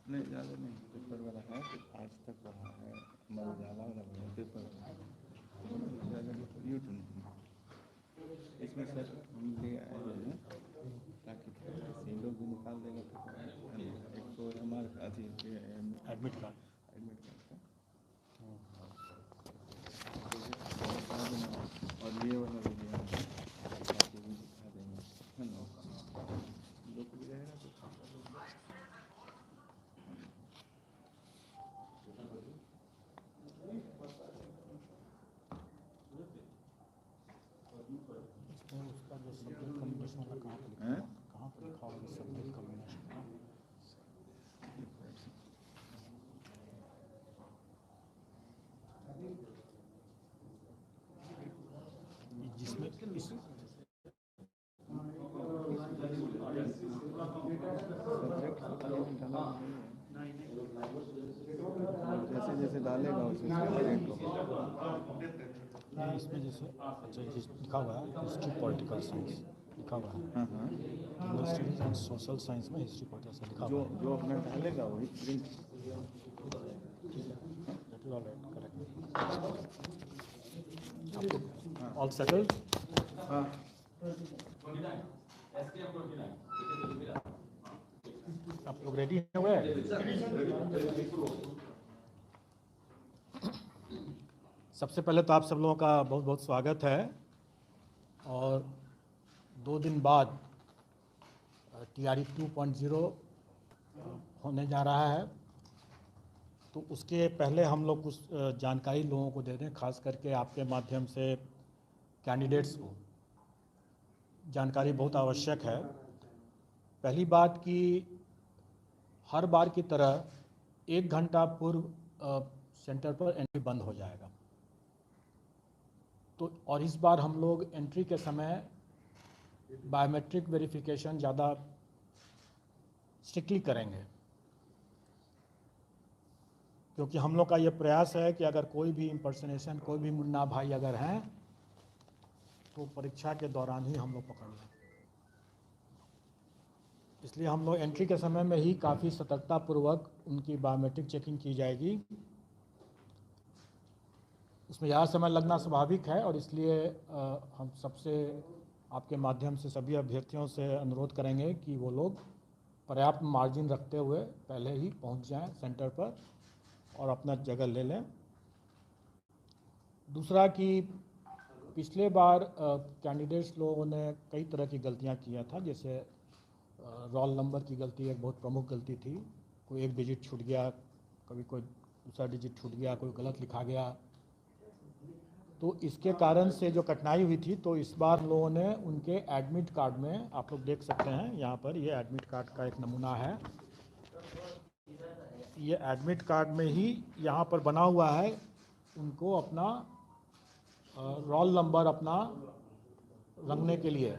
नहीं ज़्यादा नहीं, पेपर वाला है तो आज तक पढ़ा है, हमारा उजाला वाला है पेपर वाला ज़्यादा न्यूटन। इसमें सर हम ले आए हैं ताकि ऐसे लोग भी निकाल देगा पेपर, एक तो हमारा अभी एडमिट कार्ड का और ये वाला भी लिया ताकि भी दिखा देंगे, है ना, लोग भी रहेगा तो उसका जो सब्जेक्ट कम्बिनेशन वाला कहाँ पर लिखा होगा सब्जेक्ट कम्बिनेशन का? जिसमें जैसे जैसे डालेगा उसमें इसमें जैसे अच्छा लिखा हुआ है हिस्ट्री पॉलिटिकल साइंस लिखा हुआ है, general studies and social science में हिस्ट्री पॉलिटिकल साइंस लिखा हुआ है। जो अपना डालेगा वही प्रिंट ऑल सेटल्ड। हाँ आप लोग रेडी हुए? सबसे पहले तो आप सब लोगों का बहुत बहुत स्वागत है। और 2 दिन बाद TRE 2.0 होने जा रहा है, तो उसके पहले हम लोग कुछ जानकारी लोगों को दे दें, खास करके आपके माध्यम से कैंडिडेट्स को जानकारी बहुत आवश्यक है। पहली बात कि हर बार की तरह 1 घंटा पूर्व सेंटर पर एंट्री बंद हो जाएगा। तो और इस बार हम लोग एंट्री के समय बायोमेट्रिक वेरिफिकेशन ज़्यादा स्ट्रिक्टली करेंगे, क्योंकि हम लोग का ये प्रयास है कि अगर कोई भी इम्पर्सनेशन, कोई भी मुन्ना भाई अगर हैं तो परीक्षा के दौरान ही हम लोग पकड़ लें। इसलिए हम लोग एंट्री के समय में ही काफ़ी सतर्कतापूर्वक उनकी बायोमेट्रिक चेकिंग की जाएगी। उसमें ज़्यादा समय लगना स्वाभाविक है, और इसलिए हम सबसे आपके माध्यम से सभी अभ्यर्थियों से अनुरोध करेंगे कि वो लोग पर्याप्त मार्जिन रखते हुए पहले ही पहुंच जाएं सेंटर पर और अपना जगह ले लें। दूसरा कि पिछले बार कैंडिडेट्स लोगों ने कई तरह की गलतियां किया था, जैसे रोल नंबर की गलती एक बहुत प्रमुख गलती थी। कोई एक डिजिट छूट गया, कभी कोई दूसरा डिजिट छूट गया, कोई गलत लिखा गया। तो इसके कारण से जो कठिनाई हुई थी, तो इस बार लोगों ने उनके एडमिट कार्ड में, आप लोग देख सकते हैं यहाँ पर, ये एडमिट कार्ड का एक नमूना है। ये एडमिट कार्ड में ही यहाँ पर बना हुआ है, उनको अपना रोल नंबर अपना रंगने के लिए।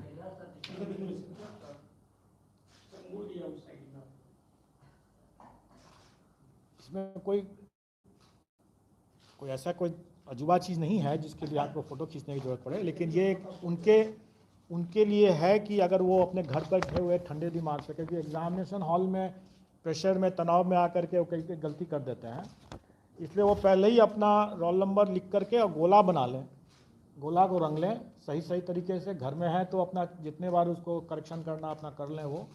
इसमें कोई ऐसा कोई अजूबा चीज़ नहीं है जिसके लिए आपको फ़ोटो खींचने की ज़रूरत पड़े, लेकिन ये उनके लिए है कि अगर वो अपने घर पर बैठे हुए ठंडे दिमाग से, क्योंकि एग्जामिनेशन हॉल में प्रेशर में, तनाव में आकर के वो कई गलती कर देते हैं, इसलिए वो पहले ही अपना रोल नंबर लिख करके और गोला बना लें, गोला को रंग लें सही तरीके से। घर में है तो अपना जितने बार उसको करेक्शन करना अपना कर लें वो,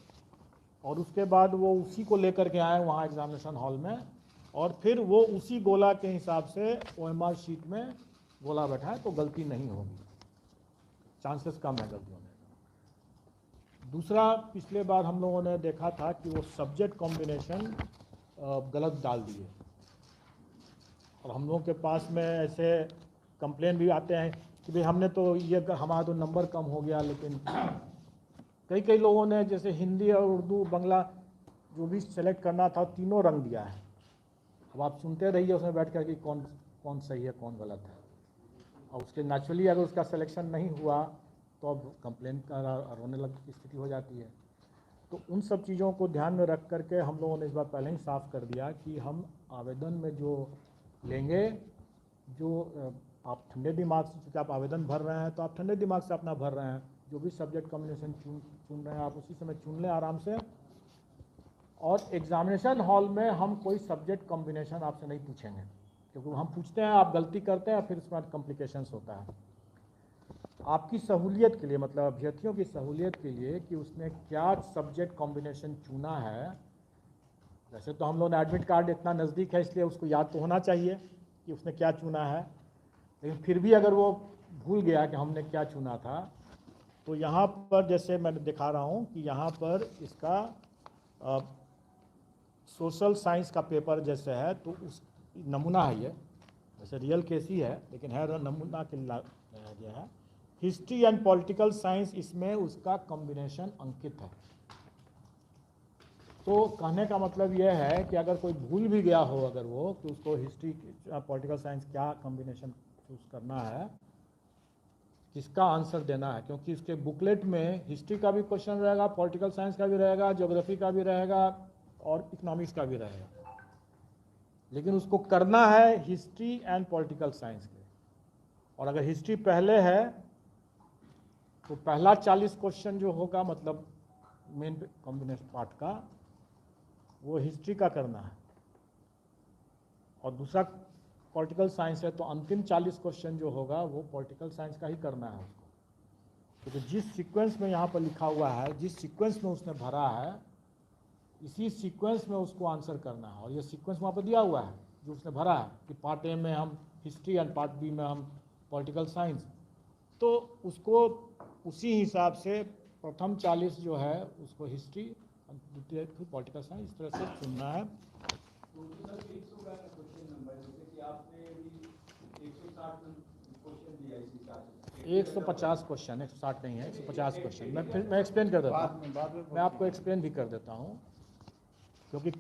और उसके बाद वो उसी को लेकर के आए वहाँ एग्जामिनेशन हॉल में, और फिर वो उसी गोला के हिसाब से OMR शीट में गोला बैठाएं, तो गलती नहीं होगी, चांसेस कम है गलती होने का। दूसरा, पिछले बार हम लोगों ने देखा था कि वो सब्जेक्ट कॉम्बिनेशन गलत डाल दिए, और हम लोगों के पास में ऐसे कंप्लेन भी आते हैं कि भाई हमने तो ये, हमारा तो नंबर कम हो गया, लेकिन कई लोगों ने जैसे हिंदी और उर्दू बांग्ला जो भी सेलेक्ट करना था तीनों रंग दिया है। अब आप सुनते रहिए उसमें बैठ कर कि कौन सही है कौन गलत है, और उसके नेचुरली अगर उसका सिलेक्शन नहीं हुआ तो अब कंप्लेन का रोने लग की स्थिति हो जाती है। तो उन सब चीज़ों को ध्यान में रख करके हम लोगों ने इस बार पहले ही साफ़ कर दिया कि हम आवेदन में जो लेंगे, जो आप ठंडे दिमाग से, क्योंकि आप आवेदन भर रहे हैं तो आप ठंडे दिमाग से अपना भर रहे हैं, जो भी सब्जेक्ट कॉम्बिनेशन चुन रहे हैं आप उसी समय चुन लें आराम से, और एग्जामिनेशन हॉल में हम कोई सब्जेक्ट कॉम्बिनेशन आपसे नहीं पूछेंगे, क्योंकि हम पूछते हैं आप गलती करते हैं फिर उसके बाद कॉम्प्लिकेशंस होता है। आपकी सहूलियत के लिए, मतलब अभ्यर्थियों की सहूलियत के लिए कि उसने क्या सब्जेक्ट कॉम्बिनेशन चुना है। वैसे तो हम लोग ने एडमिट कार्ड इतना नज़दीक है इसलिए उसको याद तो होना चाहिए कि उसने क्या चुना है, लेकिन फिर भी अगर वो भूल गया कि हमने क्या चुना था, तो यहाँ पर जैसे मैं दिखा रहा हूँ कि यहाँ पर इसका सोशल साइंस का पेपर जैसे है, तो उस नमूना है ये, वैसे रियल केस ही है लेकिन है नमूना के लिए है। हिस्ट्री एंड पॉलिटिकल साइंस, इसमें उसका कॉम्बिनेशन अंकित है। तो कहने का मतलब यह है कि अगर कोई भूल भी गया हो अगर वो कि उसको हिस्ट्री पॉलिटिकल साइंस क्या कॉम्बिनेशन चूज़ करना है, किसका आंसर देना है, क्योंकि इसके बुकलेट में हिस्ट्री का भी क्वेश्चन रहेगा, पॉलिटिकल साइंस का भी रहेगा, ज्योग्राफी का भी रहेगा और इकोनॉमिक्स का भी रहेगा, लेकिन उसको करना है हिस्ट्री एंड पॉलिटिकल साइंस के। और अगर हिस्ट्री पहले है तो पहला 40 क्वेश्चन जो होगा, मतलब मेन कॉम्बिनेशन पार्ट का, वो हिस्ट्री का करना है, और दूसरा पॉलिटिकल साइंस है तो अंतिम 40 क्वेश्चन जो होगा वो पॉलिटिकल साइंस का ही करना है उसको, क्योंकि जिस सीक्वेंस में यहाँ पर लिखा हुआ है, जिस सीक्वेंस में उसने भरा है, इसी सीक्वेंस में उसको आंसर करना है। और ये सीक्वेंस वहाँ पर दिया हुआ है जो उसने भरा है कि पार्ट ए में हम हिस्ट्री एंड पार्ट बी में हम पॉलिटिकल साइंस, तो उसको उसी हिसाब से प्रथम 40 जो है उसको हिस्ट्री, द्वितीय फिर पॉलिटिकल साइंस, इस तरह से चुनना है। एक 150 क्वेश्चन, 160 नहीं है, 150 क्वेश्चन। मैं एक्सप्लेन कर देता हूँ, मैं आपको एक्सप्लेन भी कर देता हूँ, क्योंकि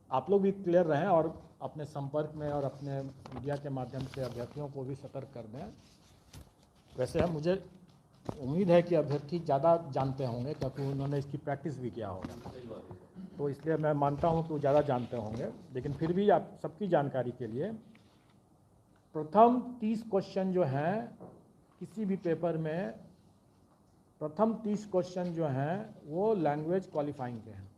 आप लोग भी क्लियर रहें और अपने संपर्क में और अपने मीडिया के माध्यम से अभ्यर्थियों को भी सतर्क कर दें। वैसे मुझे उम्मीद है कि अभ्यर्थी ज़्यादा जानते होंगे क्योंकि उन्होंने इसकी प्रैक्टिस भी किया होगा, तो इसलिए मैं मानता हूँ कि वो ज़्यादा जानते होंगे, लेकिन फिर भी आप सबकी जानकारी के लिए प्रथम 30 क्वेश्चन जो हैं किसी भी पेपर में, प्रथम 30 क्वेश्चन जो हैं वो लैंग्वेज क्वालिफाइंग के हैं,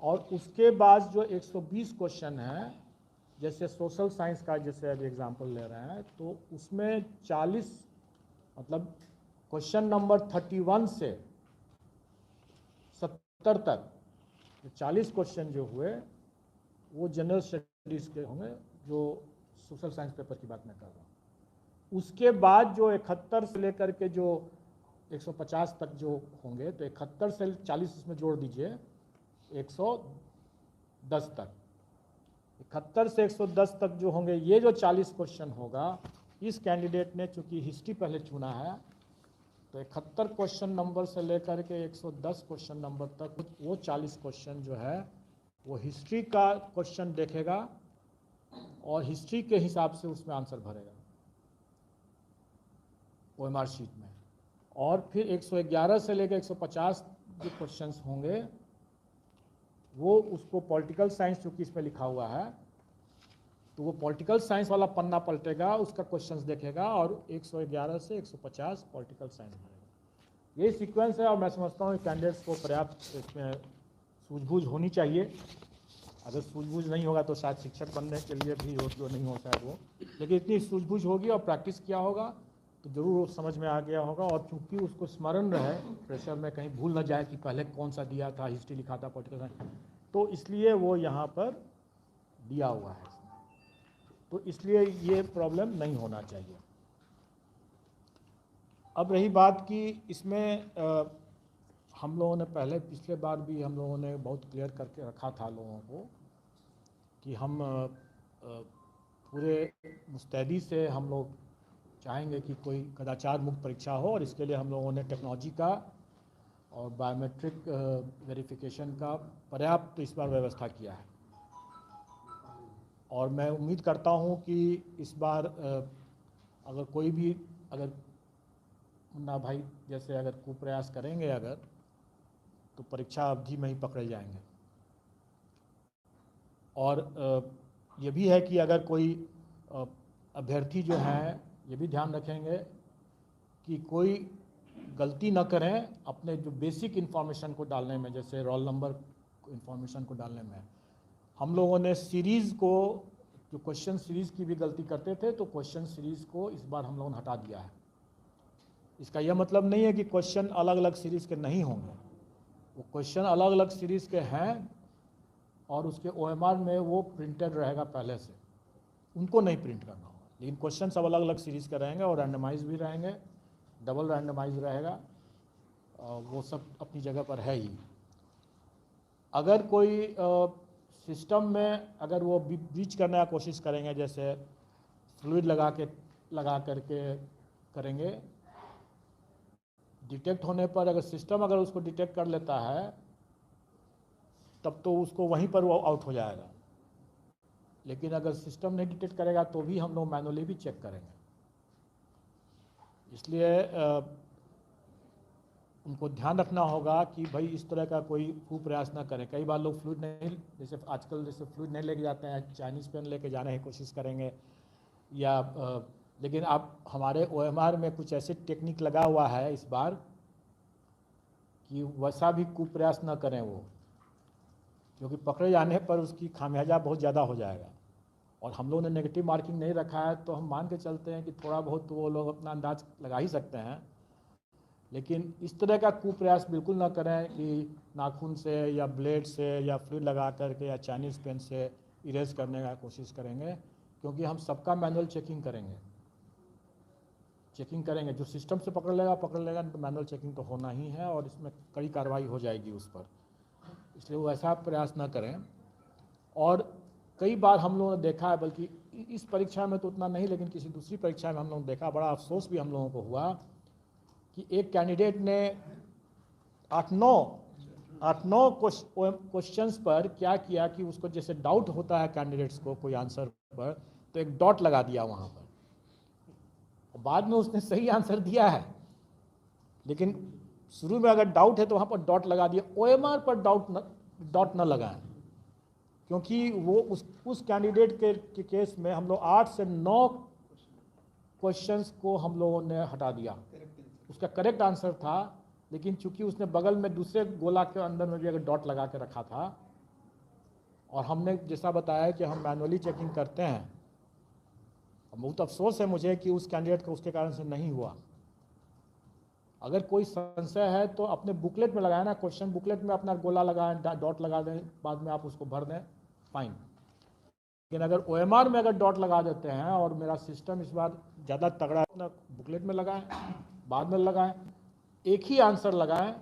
और उसके बाद जो 120 क्वेश्चन हैं, जैसे सोशल साइंस का जैसे अभी एग्जांपल ले रहे हैं, तो उसमें 40, मतलब क्वेश्चन नंबर 31 से 70 तक 40 क्वेश्चन जो हुए वो जनरल स्टडीज़ के होंगे, जो सोशल साइंस पेपर की बात मैं कर रहा हूँ। उसके बाद जो 71 से लेकर के जो 150 तक जो होंगे, तो 71 से 40 इसमें जोड़ दीजिए 110 तक, 71 से 110 तक जो होंगे, ये जो 40 क्वेश्चन होगा, इस कैंडिडेट ने चूंकि हिस्ट्री पहले चुना है तो 71 क्वेश्चन नंबर से लेकर के 110 क्वेश्चन नंबर तक वो 40 क्वेश्चन जो है वो हिस्ट्री का क्वेश्चन देखेगा और हिस्ट्री के हिसाब से उसमें आंसर भरेगा OMR शीट में। और फिर 111 से लेकर 150 जो क्वेश्चंस होंगे वो उसको पॉलिटिकल साइंस, चूँकि इसमें लिखा हुआ है तो वो पॉलिटिकल साइंस वाला पन्ना पलटेगा, उसका क्वेश्चंस देखेगा और 111 से 150 पॉलिटिकल साइंस भरेगा। ये सीक्वेंस है और मैं समझता हूँ कैंडिडेट्स को पर्याप्त इसमें सूझबूझ होनी चाहिए। अगर सूझबूझ नहीं होगा तो शायद शिक्षक बनने के लिए भी हो, जो नहीं हो शायद वो, लेकिन इतनी सूझबूझ होगी और प्रैक्टिस किया होगा तो ज़रूर वो समझ में आ गया होगा। और चूँकि उसको स्मरण रहे, प्रेशर में कहीं भूल न जाए कि पहले कौन सा दिया था, हिस्ट्री लिखा था, पॉलिटिकल साइंस, तो इसलिए वो यहाँ पर दिया हुआ है, तो इसलिए ये प्रॉब्लम नहीं होना चाहिए। अब रही बात कि इसमें हम लोगों ने पहले पिछले बार भी हम लोगों ने बहुत क्लियर करके रखा था लोगों को कि हम पूरे मुस्तैदी से हम लोग चाहेंगे कि कोई कदाचार मुक्त परीक्षा हो, और इसके लिए हम लोगों ने टेक्नोलॉजी का और बायोमेट्रिक वेरिफिकेशन का पर्याप्त इस बार व्यवस्था किया है। और मैं उम्मीद करता हूं कि इस बार अगर कोई भी, अगर मुन्ना भाई जैसे अगर कुप्रयास करेंगे अगर, तो परीक्षा अवधि में ही पकड़े जाएंगे। और ये भी है कि अगर कोई अभ्यर्थी जो हैं ये भी ध्यान रखेंगे कि कोई गलती न करें अपने जो बेसिक इन्फॉर्मेशन को डालने में, जैसे रोल नंबर इन्फॉर्मेशन को डालने में। हम लोगों ने सीरीज़ को, जो क्वेश्चन सीरीज़ की भी गलती करते थे, तो क्वेश्चन सीरीज़ को इस बार हम लोगों ने हटा दिया है। इसका यह मतलब नहीं है कि क्वेश्चन अलग अलग सीरीज़ के नहीं होंगे, वो क्वेश्चन अलग अलग सीरीज़ के हैं और उसके OMR में वो प्रिंटेड रहेगा पहले से, उनको नहीं प्रिंट करना होगा। लेकिन क्वेश्चन सब अलग अलग सीरीज़ के रहेंगे और रैंडमाइज भी रहेंगे, डबल रैंडमाइज रहेगा, वो सब अपनी जगह पर है ही। अगर कोई सिस्टम में अगर वो ब्रीच करने की कोशिश करेंगे, जैसे फ्लूइड लगा करके करेंगे, डिटेक्ट होने पर अगर सिस्टम अगर उसको डिटेक्ट कर लेता है तब तो उसको वहीं पर वो आउट हो जाएगा। लेकिन अगर सिस्टम नहीं डिटेक्ट करेगा तो भी हम लोग मैनुअली भी चेक करेंगे। इसलिए उनको ध्यान रखना होगा कि भाई इस तरह का कोई प्रयास ना करें। कई बार लोग फ्लूइड नहीं, जैसे आजकल जैसे फ्लूइड नहीं लेके जाते हैं, चाइनीज़ पेन लेके जाने की कोशिश करेंगे, या लेकिन आप हमारे OMR में कुछ ऐसे टेक्निक लगा हुआ है इस बार कि वैसा भी कुप्रयास न करें वो, क्योंकि पकड़े जाने पर उसकी खामियाजा बहुत ज़्यादा हो जाएगा। और हम लोगों ने नेगेटिव मार्किंग नहीं रखा है तो हम मान के चलते हैं कि थोड़ा बहुत तो वो लोग अपना अंदाज लगा ही सकते हैं। लेकिन इस तरह का कुप्रयास बिल्कुल ना करें कि नाखून से या ब्लेड से या फ्लूइड लगा करके या चाइनीज़ पेन से इरेज करने का कोशिश करेंगे, क्योंकि हम सबका मैनुअल चेकिंग करेंगे। जो सिस्टम से पकड़ लेगा तो मैनुअल चेकिंग तो होना ही है और इसमें कड़ी कार्रवाई हो जाएगी उस पर। इसलिए वो ऐसा प्रयास ना करें। और कई बार हम लोगों ने देखा है, बल्कि इस परीक्षा में तो उतना नहीं, लेकिन किसी दूसरी परीक्षा में हम लोगों ने देखा, बड़ा अफसोस भी हम लोगों को हुआ कि एक कैंडिडेट ने 8-9 क्वेश्चंस पर क्या किया कि उसको जैसे डाउट होता है कैंडिडेट्स को कोई आंसर पर, तो एक डॉट लगा दिया वहाँ पर। बाद में उसने सही आंसर दिया है, लेकिन शुरू में अगर डाउट है तो वहाँ पर डॉट लगा दिया। OMR पर डॉट न लगाएं, क्योंकि वो उस कैंडिडेट के केस में हम लोग 8 से 9 क्वेश्चंस को हम लोगों ने हटा दिया। उसका करेक्ट आंसर था, लेकिन चूंकि उसने बगल में दूसरे गोला के अंदर में भी अगर डॉट लगा के रखा था, और हमने जैसा बताया कि हम मैनुअली चेकिंग करते हैं, बहुत अफसोस है मुझे कि उस कैंडिडेट को उसके कारण से नहीं हुआ। अगर कोई संशय है तो अपने बुकलेट में लगाए ना, क्वेश्चन बुकलेट में अपना गोला लगाएं, डॉट लगा दें, बाद में आप उसको भर दें, फाइन। लेकिन अगर OMR में अगर डॉट लगा देते हैं और मेरा सिस्टम इस बार ज़्यादा तगड़ा है, अपना बुकलेट में लगाएं, बाद में लगाएं, एक ही आंसर लगाएं,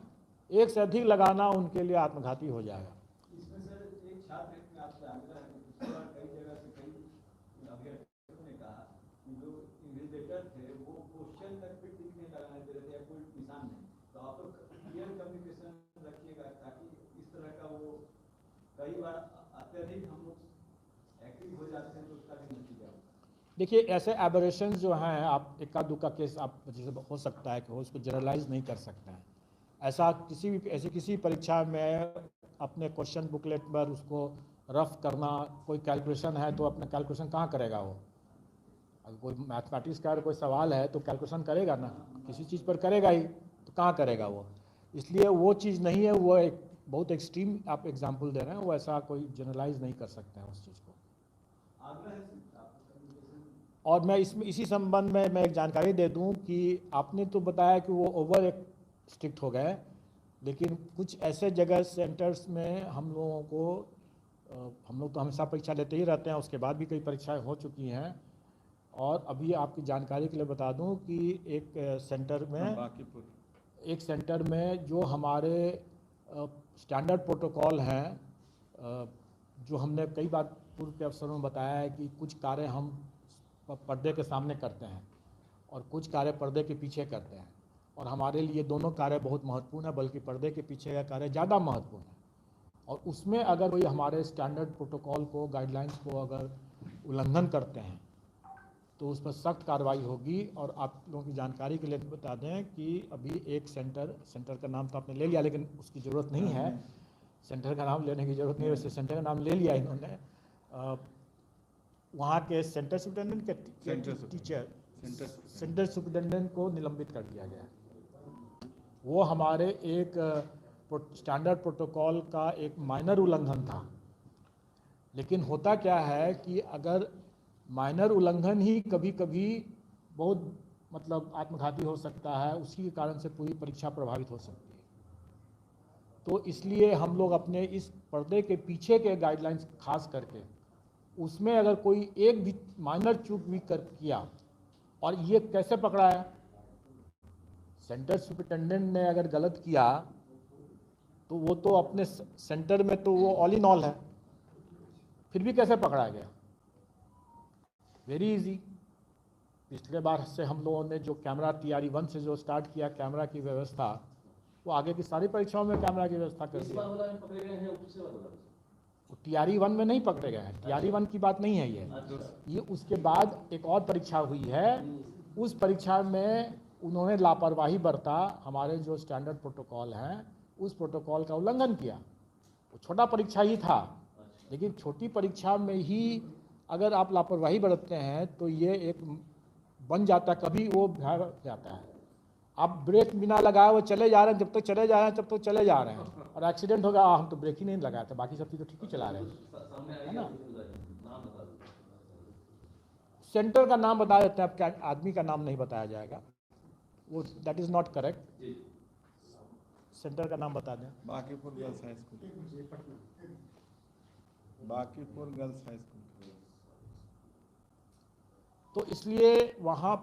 एक से अधिक लगाना उनके लिए आत्मघाती हो जाएगा। इसमें सर एक छात्र ने आपसे आग्रह है कि कई जगह से कई अभ्यर्थियों ने कहा कि जो इन्विजिलेटर थे वो क्वेश्चन तक भी टिक नहीं लगाने दे रहे थे या कोई निशान नहीं, तो आप लोग क्लियर कम्युनिकेशन रखिएगा ताकि इस तरह का वो कई बार अत्यधिक हम लोग एक्टिव हो जाते हैं तो उसका भी नतीजा होगा। देखिए, ऐसे एबरेशंस जो हैं, आप इक्का दुक्का केस आप जैसे हो सकता है कि हो, उसको जनरलाइज नहीं कर सकते हैं। ऐसा किसी परीक्षा में अपने क्वेश्चन बुकलेट पर उसको रफ करना, कोई कैलकुलेशन है तो अपना कैलकुलेशन कहाँ करेगा वो? अगर कोई मैथमेटिक्स का कोई सवाल है तो कैलकुलेशन करेगा ना, किसी चीज़ पर करेगा ही, तो कहाँ करेगा वो? इसलिए वो चीज़ नहीं है, वो एक बहुत एक्सट्रीम आप एग्जाम्पल दे रहे हैं, वो ऐसा कोई जनरलाइज नहीं कर सकते हैं उस चीज़ को। और मैं इसी संबंध में मैं एक जानकारी दे दूं कि आपने तो बताया कि वो ओवर स्ट्रिक्ट हो गए, लेकिन कुछ ऐसे जगह सेंटर्स में हम लोग तो हमेशा परीक्षा लेते ही रहते हैं, उसके बाद भी कई परीक्षाएं हो चुकी हैं। और अभी आपकी जानकारी के लिए बता दूं कि एक सेंटर में जो हमारे स्टैंडर्ड प्रोटोकॉल हैं, जो हमने कई बार पूर्व के अवसरों में बताया है कि कुछ कार्य हम पर्दे के सामने करते हैं और कुछ कार्य पर्दे के पीछे करते हैं, और हमारे लिए दोनों कार्य बहुत महत्वपूर्ण है, बल्कि पर्दे के पीछे का कार्य ज़्यादा महत्वपूर्ण है। और उसमें अगर कोई हमारे स्टैंडर्ड प्रोटोकॉल को, गाइडलाइंस को अगर उल्लंघन करते हैं तो उस पर सख्त कार्रवाई होगी। और आप लोगों की जानकारी के लिए बता दें कि अभी एक सेंटर का नाम तो आपने ले लिया, लेकिन उसकी ज़रूरत नहीं है, सेंटर का नाम लेने की ज़रूरत नहीं है, वैसे सेंटर का नाम ले लिया इन्होंने। वहाँ के सेंटर सुपरिटेंडेंट के सेंटर सुपरिटेंडेंट को निलंबित कर दिया गया है। वो हमारे एक स्टैंडर्ड प्रोटोकॉल का एक माइनर उल्लंघन था। लेकिन होता क्या है कि अगर माइनर उल्लंघन ही कभी कभी बहुत मतलब आत्मघाती हो सकता है, उसी के कारण से पूरी परीक्षा प्रभावित हो सकती है। तो इसलिए हम लोग अपने इस पर्दे के पीछे के गाइडलाइंस खास करके उसमें अगर कोई एक भी माइनर चूक भी किया, और ये कैसे पकड़ा है, सेंटर सुपरिटेंडेंट ने अगर गलत किया तो वो तो अपने सेंटर में तो वो ऑल इन ऑल है, फिर भी कैसे पकड़ा गया? Very easy. पिछले बार से हम लोगों ने जो कैमरा TRE 1 से जो स्टार्ट किया कैमरा की व्यवस्था, वो आगे की सारी परीक्षाओं में कैमरा की व्यवस्था कर दिया। TRE 1 में नहीं पकड़े गए हैं, TRE 1 की बात नहीं है ये उसके बाद एक और परीक्षा हुई है, उस परीक्षा में उन्होंने लापरवाही बरता, हमारे जो स्टैंडर्ड प्रोटोकॉल हैं उस प्रोटोकॉल का उल्लंघन किया। वो छोटा परीक्षा ही था, लेकिन छोटी परीक्षा में ही अगर आप लापरवाही बरतते हैं तो ये एक बन जाता, कभी वो भर जाता है। आप ब्रेक बिना लगाए वो चले जा रहे हैं, जब तक चले जा रहे हैं तब तक चले जा रहे हैं, और एक्सीडेंट हो गया, हम तो ब्रेक ही नहीं लगाए थे, बाकी सब चीज़ तो ठीक ही चला रहे हैं, है ना। सेंटर का नाम बता देते हैं, अब क्या आदमी का नाम नहीं बताया जाएगा, वो that is not correct. Centre का नाम बता दें। Bakipur girls high school, Bakipur girls high school. तो इसलिए वहाँ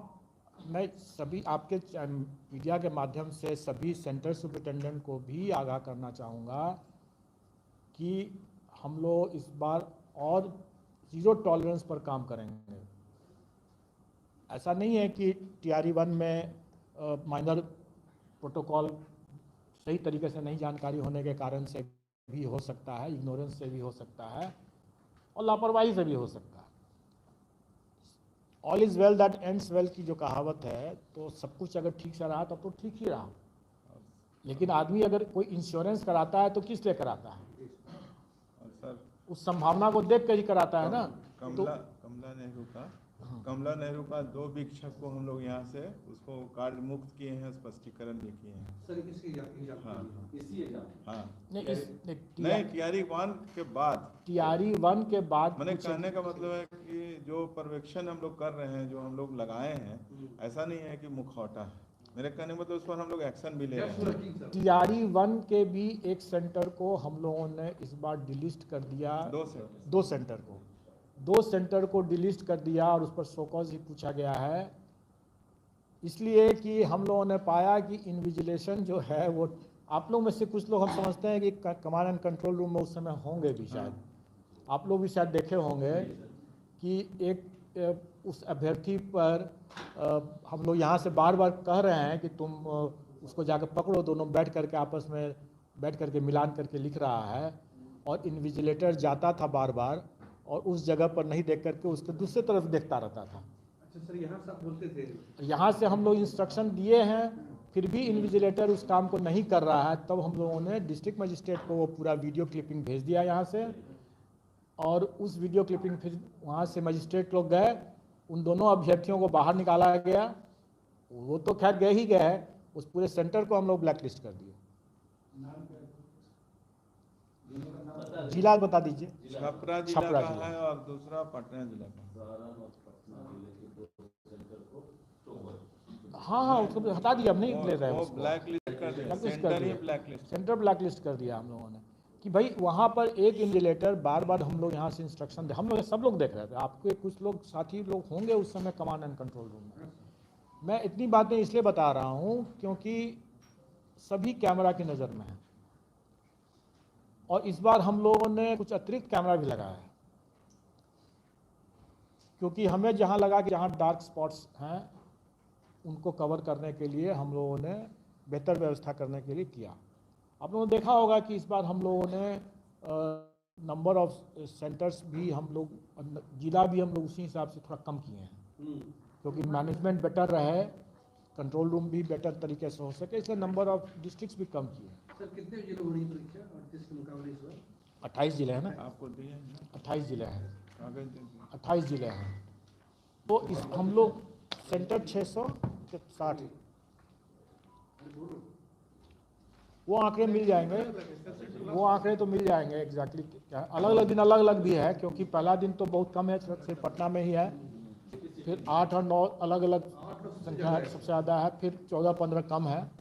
मैं सभी आपके मीडिया के माध्यम से सभी सेंटर सुपरिटेंडेंट को भी आगाह करना चाहूँगा कि हम लोग इस बार और ज़ीरो टॉलरेंस पर काम करेंगे। ऐसा नहीं है कि TRE 1 में माइनर प्रोटोकॉल सही तरीके से नहीं जानकारी होने के कारण से भी हो सकता है, इग्नोरेंस से भी हो सकता है, और लापरवाही से भी हो सकता है। All is well that ends well की जो कहावत है, तो सब कुछ अगर ठीक से रहा तब तो ठीक ही रहा। लेकिन आदमी अगर कोई इंश्योरेंस कराता है तो किस लिए कराता है? और सर उस संभावना को देख कर ही कराता है ना। तो कमला नेहरू का 2 वीक्षक को हम लोग यहाँ से उसको कार्य मुक्त किए हैं, स्पष्टीकरण भी किए हैं सर। किसकी एग्जाम? हाँ इसी एग्जाम? हाँ नहीं, TRE 1 के बाद, TRE 1 के बाद मैंने कहने का मतलब है कि जो पर्यवेक्षण हम लोग कर रहे हैं, जो हम लोग लगाए हैं, ऐसा नहीं है कि मुखौटा है। मेरे कहने का मतलब उस पर हम लोग एक्शन भी ले रहे हैं। TRE 1 के भी एक सेंटर को हम लोगों ने इस बार डिलिस्ट कर दिया, 2 सेंटर को डिलिस्ट कर दिया, और उस पर शोकॉज ही पूछा गया है, इसलिए कि हम लोगों ने पाया कि इन्विजिलेशन जो है वो, आप लोग में से कुछ लोग हम समझते हैं कि कमांड एंड कंट्रोल रूम में उस समय होंगे भी, शायद आप लोग भी शायद देखे होंगे कि एक उस अभ्यर्थी पर हम लोग यहाँ से बार बार कह रहे हैं कि तुम उसको जाकर पकड़ो, दोनों बैठ करके आपस में बैठ करके मिलान करके लिख रहा है, और इन्विजिलेटर जाता था बार बार और उस जगह पर नहीं देख करके उसके दूसरे तरफ देखता रहता था। अच्छा सर, यहाँ से आप बोलते थे? यहाँ से हम लोग इंस्ट्रक्शन दिए हैं, फिर भी इन्विजिलेटर उस काम को नहीं कर रहा है, तब हम लोगों ने डिस्ट्रिक्ट मजिस्ट्रेट को वो पूरा वीडियो क्लिपिंग भेज दिया यहाँ से, और उस वीडियो क्लिपिंग फिर वहाँ से मजिस्ट्रेट लोग गए, उन दोनों अभ्यर्थियों को बाहर निकाला गया, वो तो खैर गए ही गए, उस पूरे सेंटर को हम लोग ब्लैक लिस्ट कर दिए। जिला बता दीजिए। छपरा जिला का है और दूसरा पटना जिला का। हाँ, उसको हटा दिया, हम नहीं ले रहे हैं, ब्लैक लिस्ट कर दिया, सेंटर ब्लैक लिस्ट कर दिया हम लोगों ने, कि भाई वहाँ पर एक इन्विजिलेटर बार बार हम लोग यहाँ से इंस्ट्रक्शन दे, हम लोग सब लोग देख रहे थे, आपके कुछ लोग साथी लोग होंगे उस समय कमांड एंड कंट्रोल रूम में। मैं इतनी बातें इसलिए बता रहा हूँ क्योंकि सभी कैमरा की नज़र में है, और इस बार हम लोगों ने कुछ अतिरिक्त कैमरा भी लगाया है, क्योंकि हमें जहाँ लगा कि जहाँ डार्क स्पॉट्स हैं उनको कवर करने के लिए हम लोगों ने बेहतर व्यवस्था करने के लिए किया। आप लोगों ने देखा होगा कि इस बार हम लोगों ने नंबर ऑफ सेंटर्स भी हम लोग, जिला भी हम लोग उसी हिसाब से थोड़ा कम किए हैं, क्योंकि मैनेजमेंट बेटर रहे, कंट्रोल रूम भी बेटर तरीके से हो सके, इसलिए नंबर ऑफ डिस्ट्रिक्ट्स भी कम किए। सर कितने जिलों में परीक्षा और किस मुकाबले इस बार? 28 जिले हैं ना, आपको दिए 28 जिले हैं, कागज 28 जिले हैं। तो इस हम लोग सेंटर 660 वो आंकड़े मिल जाएंगे, वो आंकड़े तो मिल जाएंगे एग्जैक्टली क्या अलग अलग दिन अलग अलग भी है, क्योंकि पहला दिन तो बहुत कम है, सिर्फ पटना में ही है, फिर 8 और 9 अलग अलग संख्या सबसे ज़्यादा है, फिर 14-15 कम है,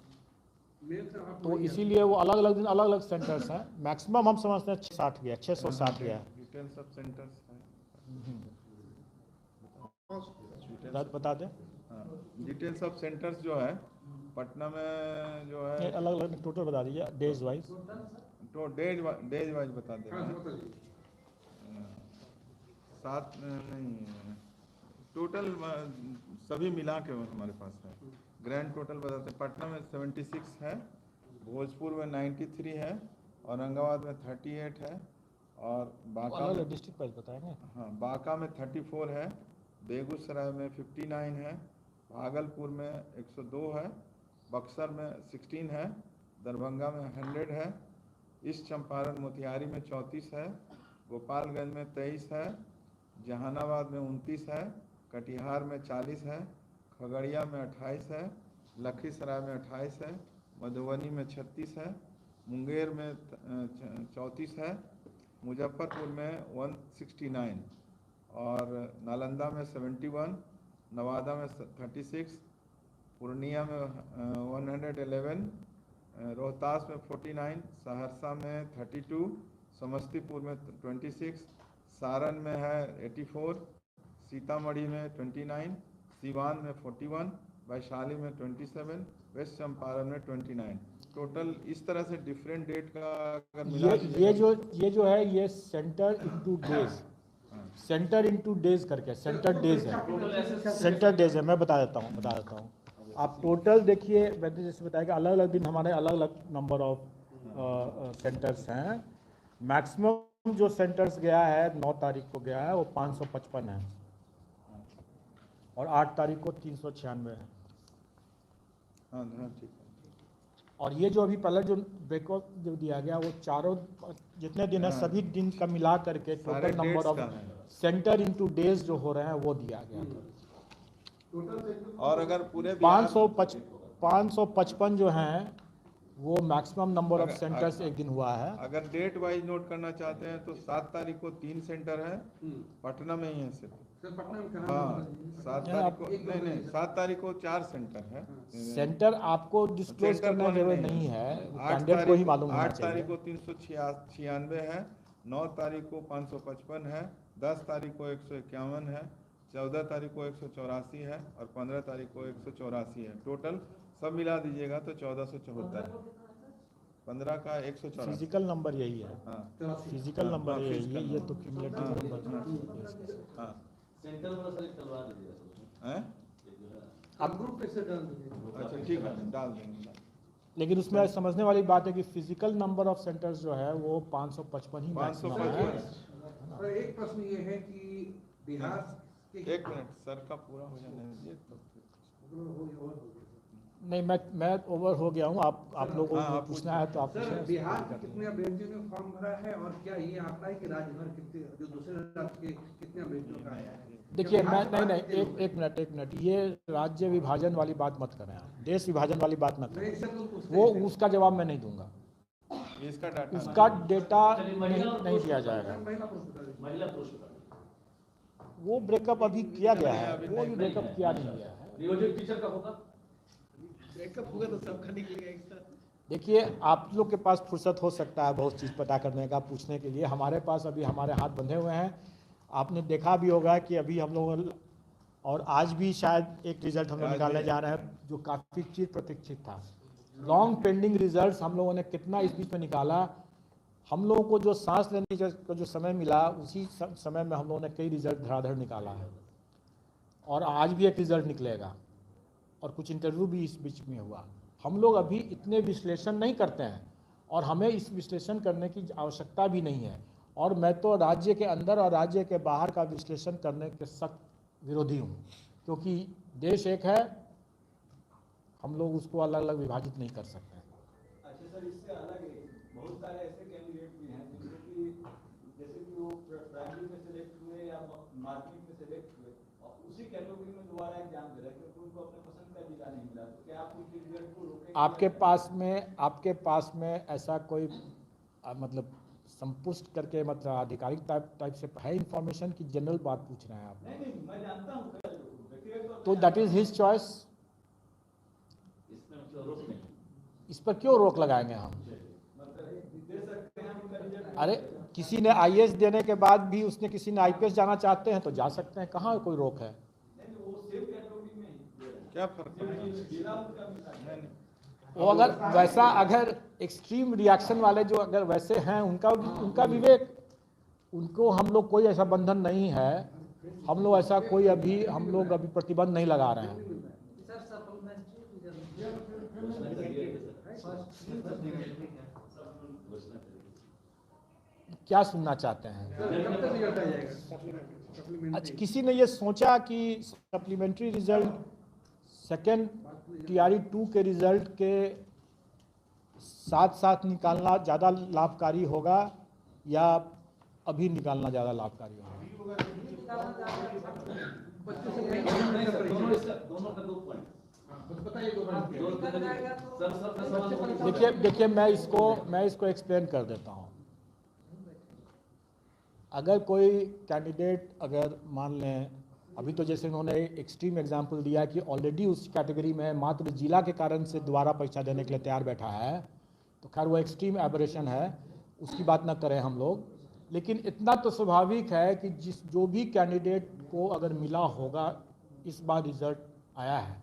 तो इसीलिए वो अलग अलग दिन अलग अलग सेंटर्स हैं। मैक्सिमम हम समझते हैं 660 गया, 660 गया है। डिटेल्स ऑफ सेंटर्स बता दें हाँ, डिटेल्स ऑफ सेंटर्स जो है पटना में जो है ये अलग अलग टोटल बता दीजिए डेज वाइज। तो डेज वाइज बता दे रहे हैं। 7 नहीं टोटल सभी मिला के हमारे पास है। ग्रैंड टोटल बताते हैं, पटना में 76 है, भोजपुर में 93 है, औरंगाबाद में 38 है, और बांका में डिस्ट्रिक्ट वाइज बताएंगे। हाँ बांका में 34 है, बेगूसराय में 59 है, भागलपुर में 102 है, बक्सर में 16 है, दरभंगा में 100 है, ईस्ट चंपारण मोतिहारी में 34 है, गोपालगंज में 23 है, जहानाबाद में 29 है, कटिहार में 40 है, खगड़िया में 28 है, लखीसराय में 28 है, मधुबनी में 36 है, मुंगेर में 34 है, मुजफ्फरपुर में 169 और नालंदा में 71, नवादा में 36, पूर्णिया में 111, रोहतास में 49, सहरसा में 32, समस्तीपुर में 26, सारण में है 84, सीतामढ़ी में 29, सीवान में 41, वैशाली में 27, वेस्ट चंपारण में 29। टोटल इस तरह से डिफरेंट डेट का अगर मिला ये जो है ये centre into days, centre into days करके सेंटर डेज है, सेंटर डेज है। मैं बता देता हूँ आप टोटल देखिए, मैंने जैसे बताया कि अलग अलग दिन हमारे अलग अलग नंबर ऑफ सेंटर्स हैं। मैक्सिमम जो सेंटर्स गया है 9 तारीख को गया है वो 555 है, और 8 तारीख को 396 है। हाँ ठीक है। और ये जो अभी पहले जो ब्रेकअप जो दिया गया वो चारों जितने दिन है सभी दिन का मिला करके total number of centre into days जो हो रहे हैं वो दिया गया था। और अगर पूरे 555 जो हैं वो मैक्सिमम नंबर ऑफ सेंटर्स एक दिन हुआ है। अगर डेट वाइज नोट करना चाहते हैं तो 7 तारीख को 3 सेंटर है, पटना में ही है सिर्फ। हाँ 7 तारीख को नहीं 7 तारीख को 4 सेंटर है। सेंटर आपको डिस्क्लोज करने की जरूरत नहीं है, कैंडिडेट को ही मालूम होना चाहिए। 8 तारीख को 396 है, 9 तारीख को 555 है, 10 तारीख को 151 है, 14 तारीख को 184 है, और 15 तारीख को 184 है। टोटल सब मिला दीजिएगा तो 1474 है। 15 का 184 फिजिकल नंबर यही है। हाँ फिजिकल नंबर यही है, ये तो क्यूमुलेटिव नंबर हाँ सेंटर वाला सेलेक्ट करवा दीजिएगा। हैं आप ग्रुप कैसे डाल दीजिए? अच्छा ठीक है डाल देंगे। लेकिन उसमें समझने वाली बात है कि फिजिकल नंबर ऑफ सेंटर्स जो है वो 555 ही मैक्सिमम है। 555। एक प्रश्न ये है कि बिहार के एक मिनट सर का पूरा हो जाने दीजिए तो नहीं मैं ओवर हो गया हूँ। आप लोगों को पूछना है तो आप सर बिहार के कितने अभ्यर्थियों ने फॉर्म भरा है, और क्या ये आंकड़ा है कि राज्य भर कितने जो दूसरे राज्य के कितने अभ्यर्थियों का आया है? देखिए मैं नहीं एक मिनट ये राज्य विभाजन वाली बात मत करें आप, देश विभाजन वाली बात मत करें, वो उसका जवाब मैं नहीं दूंगा। उसका डेटा नहीं दिया जाएगा। वो ब्रेकअप अभी किया गया है, वो भी ब्रेकअप किया नहीं गया है। नियोजित टीचर का होगा ब्रेकअप होगा तो सबका निकलेगा। देखिए आप लोग के पास फुर्सत हो सकता है बहुत चीज़ पता करने का, पूछने के लिए। हमारे पास अभी हमारे हाथ बंधे हुए हैं। आपने देखा भी होगा कि अभी हम लोग और आज भी शायद एक रिजल्ट हम लोग निकालने जा रहे हैं जो काफ़ी चिर प्रतीक्षित था। लॉन्ग पेंडिंग रिजल्ट्स हम लोगों ने कितना इस बीच में निकाला। हम लोगों को जो सांस लेने का जो समय मिला उसी समय में हम लोगों ने कई रिजल्ट धड़ाधड़ निकाला है, और आज भी एक रिजल्ट निकलेगा, और कुछ इंटरव्यू भी इस बीच में हुआ। हम लोग अभी इतने विश्लेषण नहीं करते हैं, और हमें इस विश्लेषण करने की आवश्यकता भी नहीं है। और मैं तो राज्य के अंदर और राज्य के बाहर का विश्लेषण करने के सख्त विरोधी हूँ, क्योंकि देश एक है, हम लोग उसको अलग अलग विभाजित नहीं कर सकते। अच्छा सर, इससे अलग है बहुत सारे ऐसे कैंडिडेट भी हैं जिनको कि जैसे कि वो प्राइमरी में सेलेक्ट हुए या मार्किंग में सेलेक्ट हुए और उसी कैटेगरी में दोबारा एग्जाम दे रहे हैं, क्योंकि उनको अपने पसंद का का नहीं मिला, तो क्या आप उनके रिजल्ट को रोकेंगे? आपके पास में ऐसा कोई मतलब संपुष्ट करके मतलब आधिकारिक टाइप से है इंफॉर्मेशन की जनरल बात पूछ रहे हैं आप? नहीं नहीं, मैं जानता हूँ तो दैट इज हिज चॉइस। इसमें मतलब रोक नहीं, इस पर क्यों रोक लगाएंगे हम? मतलब दे सकते हैं उनका रिजल्ट। अरे किसी ने आईएएस देने के बाद भी उसने किसी ने आईपीएस जाना चाहते हैं तो जा सकते हैं, कहाँ कोई रोक है? नहीं वो सेम कैटेगरी में ही दे रहे हैं। क्या फर्क पड़ता है? जिला उनका मिला है। नहीं, वो अगर वैसा अगर एक्सट्रीम रिएक्शन वाले जो अगर वैसे हैं उनका विवेक, उनको हम लोग कोई ऐसा बंधन नहीं है, हम लोग ऐसा कोई हम लोग अभी प्रतिबंध नहीं लगा रहे हैं। क्या सुनना चाहते हैं? अच्छा, किसी ने ये सोचा कि सप्लीमेंट्री रिजल्ट सेकेंड टीआरई 2 के रिजल्ट के साथ साथ निकालना ज़्यादा लाभकारी होगा या अभी निकालना ज़्यादा लाभकारी होगा? दोनों का 2 पॉइंट देखिए मैं इसको एक्सप्लेन कर देता हूँ। अगर कोई कैंडिडेट अगर मान लें अभी तो जैसे उन्होंने एक्सट्रीम एग्जांपल दिया कि ऑलरेडी उस कैटेगरी में मात्र जिला के कारण से दोबारा परीक्षा देने के लिए तैयार बैठा है, तो खैर वो एक्सट्रीम एबरेशन है, उसकी बात ना करें हम लोग। लेकिन इतना तो स्वाभाविक है कि जो भी कैंडिडेट को अगर मिला होगा इस बार रिजल्ट आया है,